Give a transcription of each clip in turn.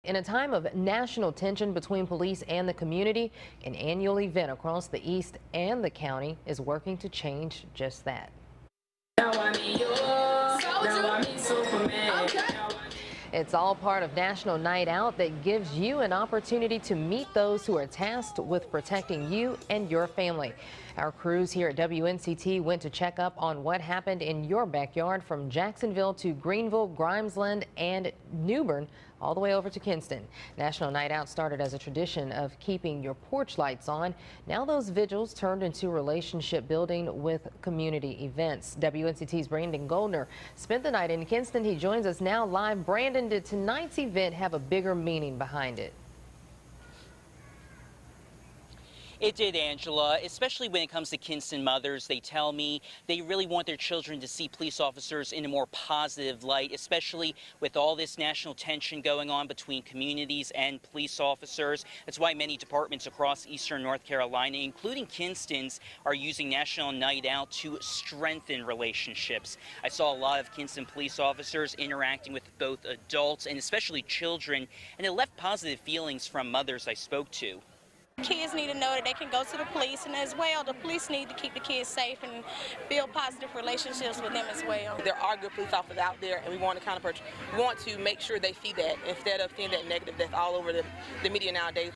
In a time of national tension between police and the community, an annual event across the East and the county is working to change just that. It's all part of National Night Out that gives you an opportunity to meet those who are tasked with protecting you and your family. Our crews here at WNCT went to check up on what happened in your backyard from Jacksonville to Greenville, Grimesland, and New Bern, all the way over to Kinston. National Night Out started as a tradition of keeping your porch lights on. Now those vigils turned into relationship building with community events. WNCT's Brandon Goldner spent the night in Kinston. He joins us now live. Brandon, did tonight's event have a bigger meaning behind it? It did, Angela, especially when it comes to Kinston mothers. They tell me they really want their children to see police officers in a more positive light, especially with all this national tension going on between communities and police officers. That's why many departments across eastern North Carolina, including Kinston's, are using National Night Out to strengthen relationships. I saw a lot of Kinston police officers interacting with both adults and especially children, and it left positive feelings from mothers I spoke to. Kids need to know that they can go to the police, and as well, the police need to keep the kids safe and build positive relationships with them as well. There are good police officers out there, and we want to make sure they see that instead of seeing that negative that's all over the media nowadays.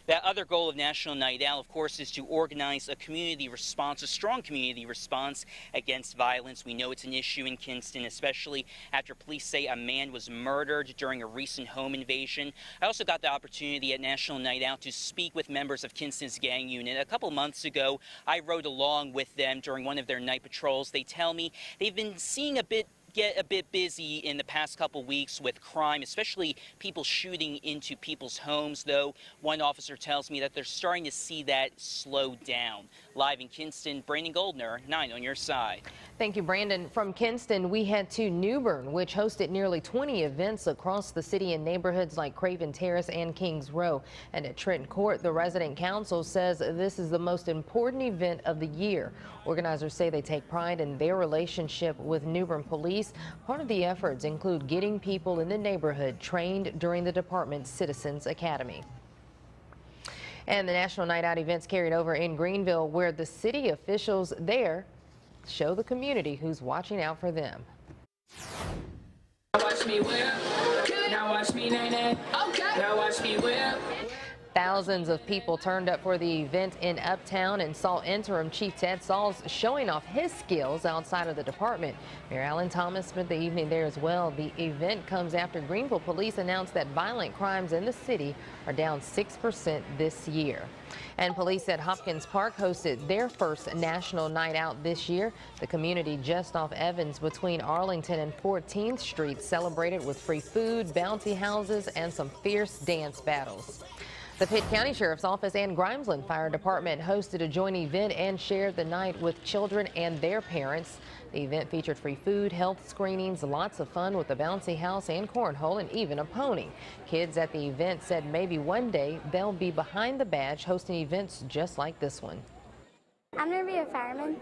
That other goal of National Night Out, of course, is to organize a community response, a strong community response against violence. We know it's an issue in Kinston, especially after police say a man was murdered during a recent home invasion. I also got the opportunity at National Night Out to speak with members of Kinston's gang unit. A couple months ago, I rode along with them during one of their night patrols. They tell me they've been seeing get a bit busy in the past couple weeks with crime, especially people shooting into people's homes, though one officer tells me that they're starting to see that slow down. Live in Kinston, Brandon Goldner, 9 on your side. Thank you, Brandon. From Kinston, we head to New Bern, which hosted nearly 20 events across the city in neighborhoods like Craven Terrace and Kings Row. And at Trenton Court, the resident council says this is the most important event of the year. Organizers say they take pride in their relationship with New Bern police. Part of the efforts include getting people in the neighborhood trained during the department's Citizens Academy. And the National Night Out events carried over in Greenville, where the city officials there show the community who's watching out for them. Now watch me whip. Now watch me nay-nay. Okay. Now watch me whip. Thousands of people turned up for the event in Uptown and saw Interim Chief Ted Sauls showing off his skills outside of the department. Mayor Alan Thomas spent the evening there as well. The event comes after Greenville police announced that violent crimes in the city are down 6% this year. And police at Hopkins Park hosted their first National Night Out this year. The community just off Evans between Arlington and 14th Street celebrated with free food, bounty houses, and some fierce dance battles. The Pitt County Sheriff's Office and Grimesland Fire Department hosted a joint event and shared the night with children and their parents. The event featured free food, health screenings, lots of fun with a bouncy house and cornhole, and even a pony. Kids at the event said maybe one day they'll be behind the badge hosting events just like this one. I'm going to be a fireman.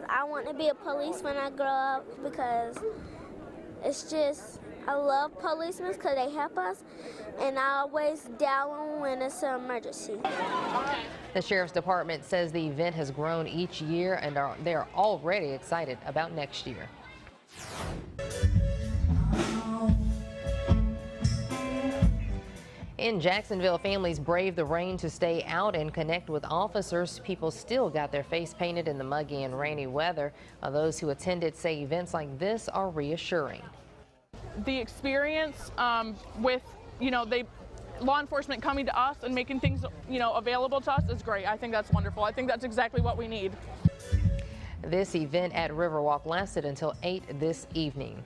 I want to be a police when I grow up because it's just, I love policemen because they help us, and I always dial them when it's an emergency. The Sheriff's Department says the event has grown each year, and they're already excited about next year. In Jacksonville, families braved the rain to stay out and connect with officers. People still got their face painted in the muggy and rainy weather. Those who attended say events like this are reassuring. The experience with, law enforcement coming to us and making things, available to us is great. I think that's wonderful. I think that's exactly what we need. This event at Riverwalk lasted until 8 this evening.